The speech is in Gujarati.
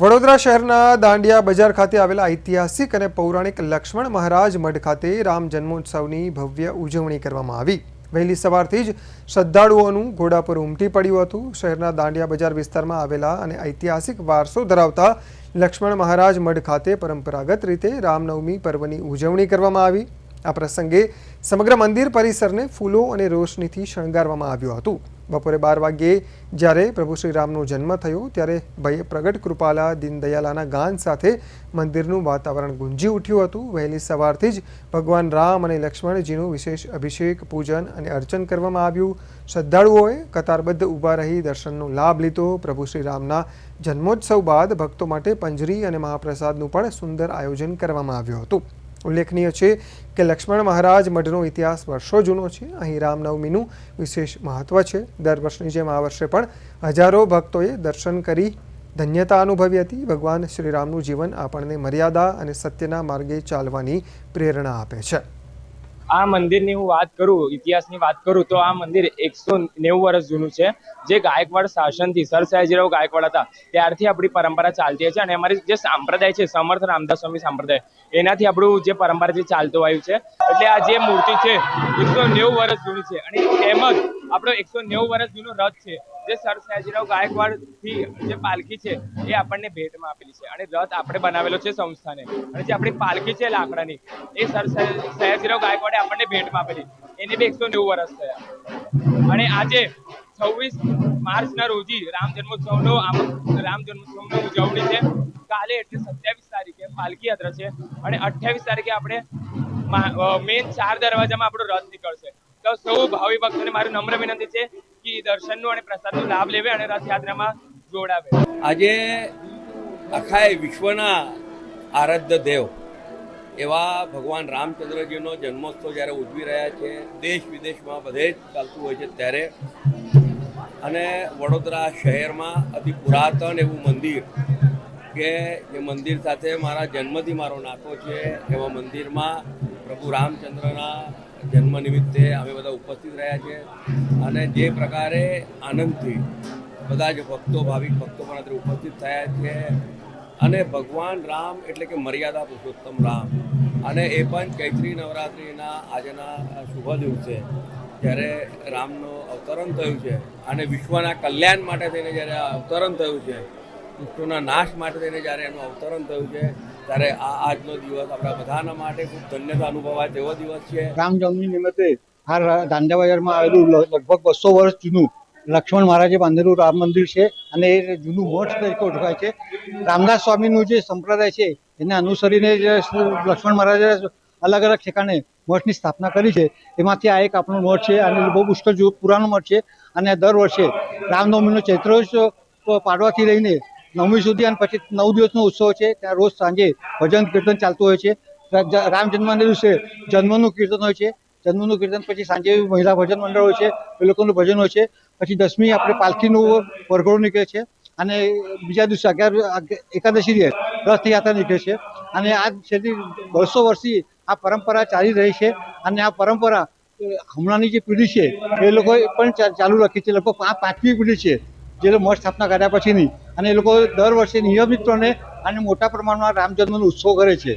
વડોદરા શહેરના દાંડિયા બજાર ખાતે આવેલા ઐતિહાસિક અને પૌરાણિક લક્ષ્મણ મહારાજ મઢ ખાતે રામ જન્મોત્સવની ભવ્ય ઉજવણી કરવામાં આવી। વહેલી સવારથી જ શ્રદ્ધાળુઓનું ઘોડાપુર ઉમટી પડ્યું હતું। શહેરના દાંડિયા બજાર વિસ્તારમાં આવેલા અને ઐતિહાસિક વારસો ધરાવતા લક્ષ્મણ મહારાજ મઢ ખાતે પરંપરાગત રીતે રામનવમી પર્વની ઉજવણી કરવામાં આવી। આ પ્રસંગે સમગ્ર મંદિર પરિસરને ફૂલો અને રોશનીથી શણગારવામાં આવ્યું હતું। બપોરે 12 વાગ્યે જ્યારે પ્રભુ શ્રી રામનો જન્મ થયો ત્યારે ભય પ્રગટ કૃપાલા દીનદયાલાના ગાન સાથે મંદિરનું વાતાવરણ ગુંજી ઉઠ્યું હતું। વહેલી સવારથી જ ભગવાન રામ અને લક્ષ્મણજીનું વિશેષ અભિષેક, પૂજન અને અર્ચન કરવામાં આવ્યું। શ્રદ્ધાળુઓએ કતારબદ્ધ ઊભા રહી દર્શનનો લાભ લીધો। પ્રભુ શ્રી રામના જન્મોત્સવ બાદ ભક્તો માટે પંજરી અને મહાપ્રસાદનું પણ સુંદર આયોજન કરવામાં આવ્યું હતું। ઉલ્લેખનીય છે કે લક્ષ્મણ મહારાજ મઢનો ઇતિહાસ વર્ષો જૂનો છે। અહીં રામનવમીનું વિશેષ મહત્વ છે। દર વર્ષની જેમ આ વર્ષે પણ હજારો ભક્તોએ દર્શન કરી ધન્યતા અનુભવી હતી। ભગવાન શ્રી રામનું જીવન આપણને મર્યાદા અને સત્યના માર્ગે ચાલવાની પ્રેરણા આપે છે। આ મંદિરની હું વાત કરું, ઇતિહાસની વાત કરું તો આ મંદિર 190 વર્ષ જૂનું છે। જે ગાયકવાડ શાસનથી સર સયાજીરાવ ગાયકવાડ હતા ત્યારથી આપણી પરંપરા ચાલતી છે અને અમારી જે સંપ્રદાય છે સમર્થ રામદાસ સ્વામી સંપ્રદાય એનાથી આપણું જે પરંપરા જે ચાલતું આવ્યું છે। એટલે આ જે મૂર્તિ છે 190 વર્ષ જૂની છે અને એમ જ આપણો 190 વર્ષ જૂનો રથ છે જે સર સયાજીરાવ ગાયકવાડથી જે પાલખી છે એ આપણને ભેટમાં આપેલી છે અને રથ આપણે બનાવેલો છે સંસ્થાને અને જે આપણી પાલખી છે લાકડાની એ સર સયાજીરાવ ગાયકવાડે આપણને ભેટમાં આપેલી, એને બી 190 વર્ષ થયા। અને આજે 26 માર્ચના રોજી રામ જન્મોત્સવની ઉજવણી છે। કાલે એટલે 27 તારીખે પાલકી યાત્રા છે અને 28 તારીખે આપણે મેન 4 દરવાજામાં આપણો રથ નીકળશે। તો સૌ ભાવિ ભક્તોને મારી નમ્ર વિનંતી છે કે દર્શનનો અને પ્રસાદનો લાભ લેવે અને રથયાત્રામાં જોડાવે। આજે આખા વિશ્વના આરાધ્ય દેવ એવા ભગવાન રામચંદ્રજીનો જન્મોત્સવ જ્યારે ઉજવી રહ્યા છે, દેશ વિદેશમાં બધે જ ચાલતું હોય છે ત્યારે અને વડોદરા શહેરમાં અતિ પુરાતન એવું મંદિર કે જે મંદિર સાથે મારા જન્મથી મારો નાતો છે એવા મંદિરમાં પ્રભુ રામચંદ્રના જન્મ નિમિત્તે અમે બધા ઉપસ્થિત રહ્યા છે અને જે પ્રકારે આનંદથી બધા જ ભક્તો, ભાવિક ભક્તો પણ અત્યારે ઉપસ્થિત થયા છે અને ભગવાન રામ એટલે કે મર્યાદા પુરુષોત્તમ રામ અને એ પણ ચૈત્રી નવરાત્રિના આજના શુભ દિવસે જ્યારે રામનું અવતરણ થયું છે અને વિશ્વના કલ્યાણ માટે થઈને જ્યારે આ અવતરણ થયું છે, દુષ્ટોના નાશ માટે થઈને જ્યારે એનું અવતરણ થયું છે ત્યારે આજનો દિવસ આપણા બધાના માટે ખૂબ ધન્યતા અનુભવાય તેવો દિવસ છે। રામનવમી નિમિત્તે આ દાંડિયા બજારમાં આવેલું લગભગ 200 વર્ષ જૂનું લક્ષ્મણ મહારાજે બાંધેલું રામ મંદિર છે અને એ જૂનું મઠ તરીકે ઓળખાય છે। રામદાસ સ્વામીનું જે સંપ્રદાય છે એને અનુસરીને જે લક્ષ્મણ મહારાજે અલગ અલગ ઠેકાણે મઠની સ્થાપના કરી છે, એમાંથી આ એક આપણો મઠ છે અને બહુ પુષ્કળ પુરાણો મઠ છે અને દર વર્ષે રામનવમીનો ચૈત્રોત્સવ પાડવાથી લઈને નવમી સુધી અને પછી 9 દિવસનો ઉત્સવ છે। ત્યાં રોજ સાંજે ભજન કીર્તન ચાલતું હોય છે। રામ જન્મના દિવસે જન્મનું કીર્તન હોય છે, જન્મનું કીર્તન પછી સાંજે મહિલા ભજન મંડળ હોય છે, એ લોકોનું ભજન હોય છે। પછી 10મી આપણે પાલખીનું વરઘોડો નીકળે છે અને બીજા દિવસે 11 એકાદશીએ રથયાત્રા નીકળે છે અને આ છેલ્લી 200 વર્ષથી આ પરંપરા ચાલી રહી છે અને આ પરંપરા હમણાંની જે પેઢી છે એ લોકોએ પણ ચાલુ રાખી છે। લગભગ 5મી પેઢી છે જે મઠ સ્થાપના કર્યા પછીની અને એ લોકો દર વર્ષે નિયમિતપણે અને મોટા પ્રમાણમાં રામ જન્મનો ઉત્સવ કરે છે।